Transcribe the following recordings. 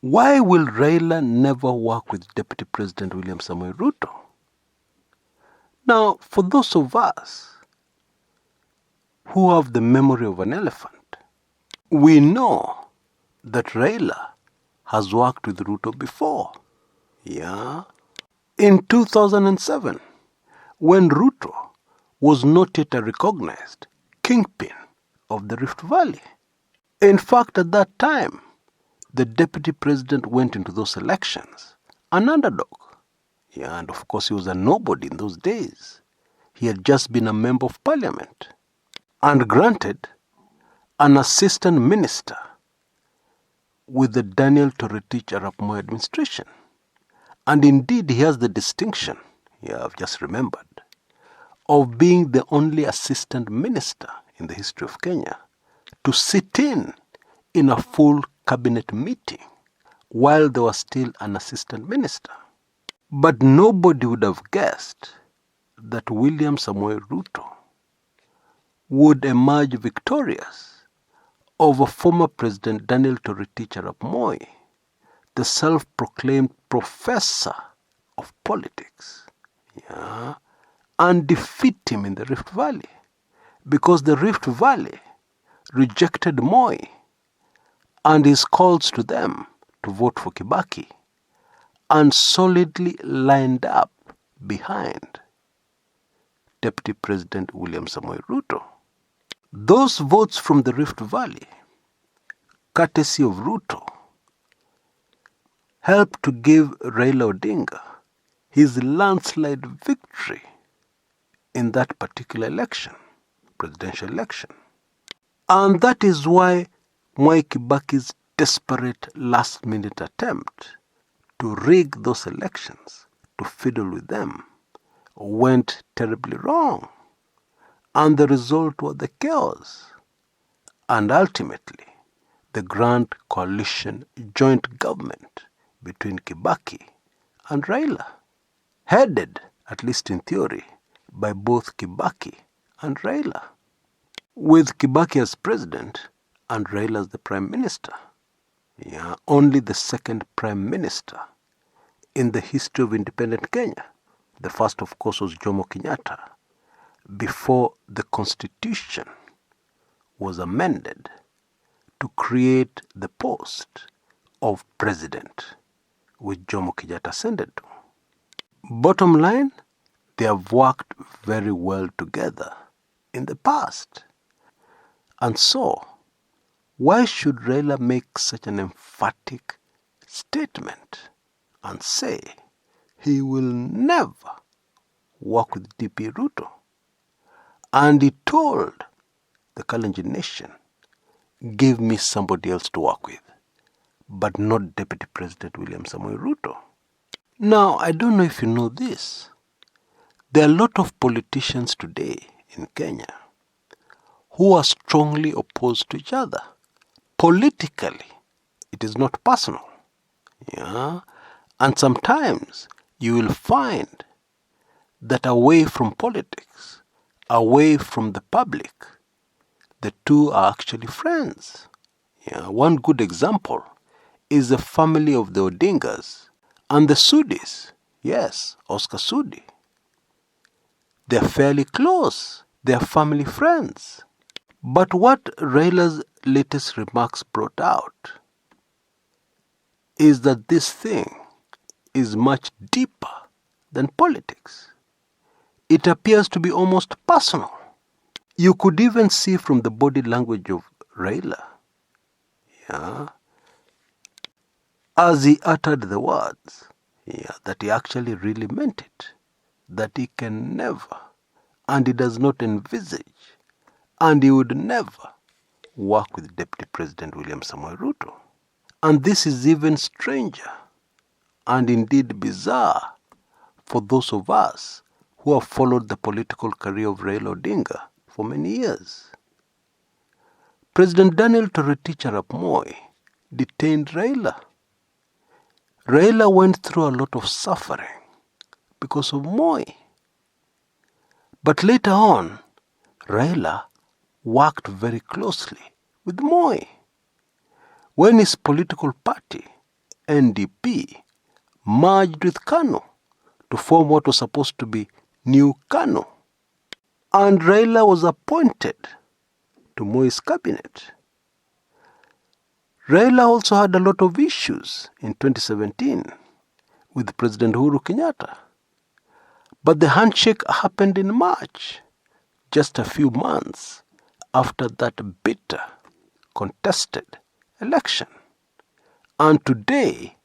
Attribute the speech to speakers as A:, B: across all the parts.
A: Why will Raila never work with Deputy President William Samoei Ruto? Now, for those of us who have the memory of an elephant, we know that Raila has worked with Ruto before. Yeah. In 2007, when Ruto was not yet a recognized kingpin of the Rift Valley. In fact, at that time, the deputy president went into those elections an underdog. Yeah, and of course he was a nobody in those days. He had just been a member of parliament and granted an assistant minister with the Daniel Toroitich Arap Moi administration. And indeed, he has the distinction, I've just remembered, of being the only assistant minister in the history of Kenya to sit in a full cabinet meeting while there was still an assistant minister. But nobody would have guessed that William Samoei Ruto would emerge victorious over former President Daniel Toroitich Arap Moi, the self-proclaimed professor of politics, and defeat him in the Rift Valley, because the Rift Valley rejected Moi and his calls to them to vote for Kibaki, and solidly lined up behind Deputy President William Samoei Ruto. Those votes from the Rift Valley, courtesy of Ruto, helped to give Raila Odinga his landslide victory in that particular election, presidential election. And that is why Mwai Kibaki's desperate last-minute attempt to rig those elections, to fiddle with them, went terribly wrong. And the result was the chaos. And ultimately, the grand coalition joint government between Kibaki and Raila, headed, at least in theory, by both Kibaki and Raila, with Kibaki as president and Raila as the prime minister. Only the second prime minister in the history of independent Kenya. The first, of course, was Jomo Kenyatta, before the constitution was amended to create the post of president, which Jomo Kenyatta ascended to. Bottom line, they have worked very well together in the past. And so, why should Raila make such an emphatic statement and say he will never work with DP Ruto? And he told the Kalenjin nation, give me somebody else to work with, but not Deputy President William Samoei Ruto. Now, I don't know if you know this. There are a lot of politicians today in Kenya who are strongly opposed to each other. Politically, it is not personal. And sometimes you will find that away from politics, away from the public, the two are actually friends. One good example is the family of the Odingas and the Sudis. Yes, Oscar Sudi. They're fairly close. They're family friends. But what Raila's latest remarks brought out is that this thing is much deeper than politics. It appears to be almost personal. You could even see from the body language of Raila, as he uttered the words, that he actually really meant it, that he can never, and he does not envisage, and he would never work with Deputy President William Samoei Ruto. And this is even stranger and indeed bizarre for those of us who have followed the political career of Raila Odinga for many years. President Daniel Toroitich Arap Moi detained Raila. Raila went through a lot of suffering because of Moi. But later on, Raila worked very closely with Moi. When his political party NDP merged with KANU to form what was supposed to be New KANU. And Raila was appointed to Moi's cabinet. Raila also had a lot of issues in 2017 with President Uhuru Kenyatta. But the handshake happened in March, just a few months after that bitter, contested election. And today,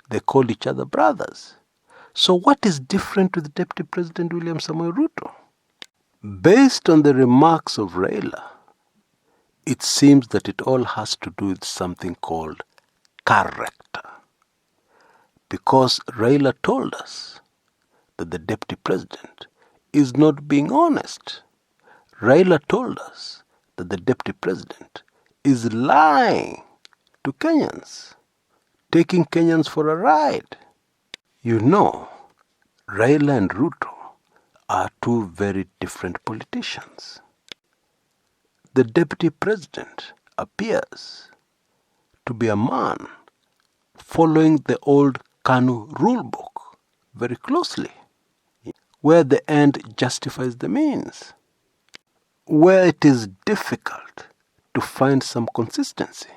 A: they call each other brothers. So what is different with Deputy President William Samoei Ruto? Based on the remarks of Raila, it seems that it all has to do with something called character. Because Raila told us that the Deputy President is not being honest. Raila told us that the Deputy President is lying to Kenyans, taking Kenyans for a ride. You know, Raila and Ruto are two very different politicians. The Deputy President appears to be a man following the old KANU rulebook very closely, where the end justifies the means, where it is difficult to find some consistency.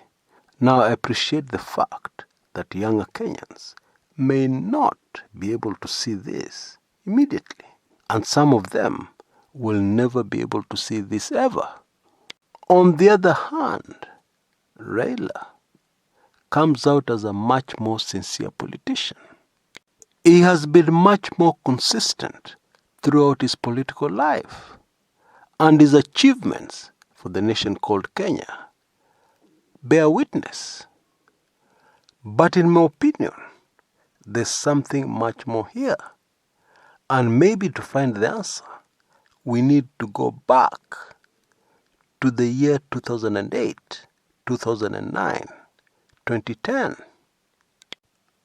A: Now, I appreciate the fact that younger Kenyans may not be able to see this immediately, and some of them will never be able to see this ever. On the other hand, Raila comes out as a much more sincere politician. He has been much more consistent throughout his political life, and his achievements for the nation called Kenya bear witness. But in my opinion, there's something much more here. And maybe to find the answer, we need to go back to the year 2008, 2009, 2010.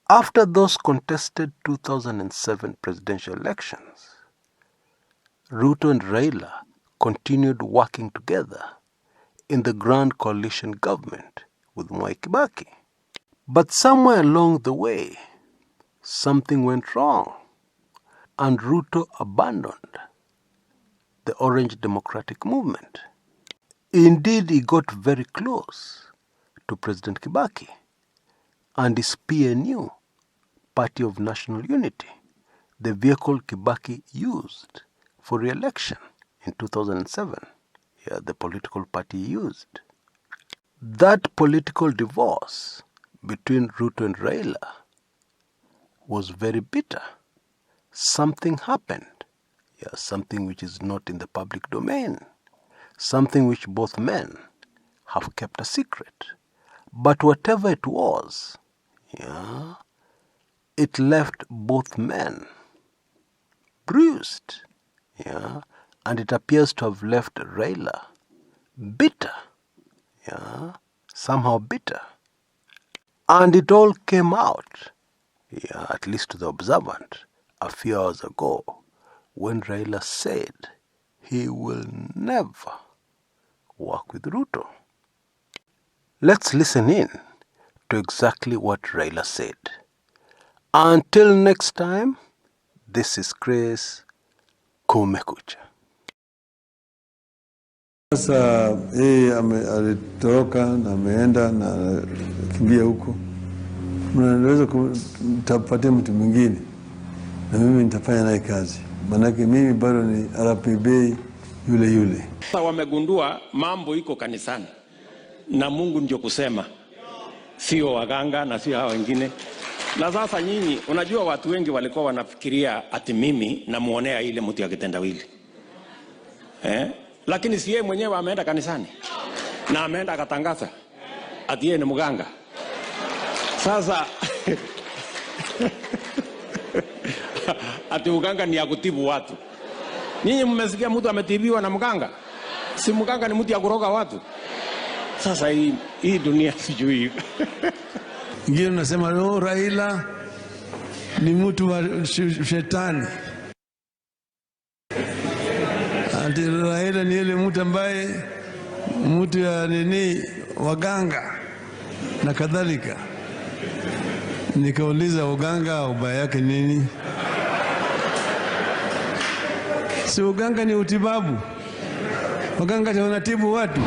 A: After those contested 2007 presidential elections, Ruto and Raila continued working together in the Grand Coalition government with Mwai Kibaki. But somewhere along the way, something went wrong, and Ruto abandoned the Orange Democratic Movement. Indeed, he got very close to President Kibaki and his PNU, Party of National Unity, the vehicle Kibaki used for re-election in 2007. Yeah, the political party he used. That political divorce between Ruto and Raila was very bitter. Something happened. Yeah, something which is not in the public domain. Something which both men have kept a secret. But whatever it was, yeah, it left both men bruised. Yeah, and it appears to have left Raila bitter. Yeah, somehow bitter. And it all came out, yeah, at least to the observant, a few hours ago, when Raila said he will never work with Ruto. Let's listen in to exactly what Raila said. Until next time, this is Chris Kumekucha.
B: Sasa yeye alitoroka na ameenda na kimbia huko. Mnaweza kutapatia mtu mwingine na mimi nitafanya naye kazi. Manake mimi bado ni RPB yule.
C: Sasa wamegundua mambo iko kanisani. Na Mungu ndio kusema. Sio waganga na sio hao wengine. Na sasa nyinyi unajua watu wengi walikuwa wanafikiria ati mimi namuonea ile mtu ya kitendawili. Lakini si yeye mwenyewe ameenda kanisani na ameenda akatangaza ati yeye ni mganga. Sasa ati mganga ni ya kutibu watu. Nyinyi mmesikia mtu ametibiwa na mganga? Si mganga ni mtu ya kuroga watu. Sasa hii dunia sijui.
B: Ngine nasema no, Raila ni mtu wa shetani. Ati Raila ni ile mtu ambaye mtu ya nini waganga na kadhalika. Nikauliza uganga ubaya yake nini? Si uganga ni utibabu. Uganga wanatibu watu.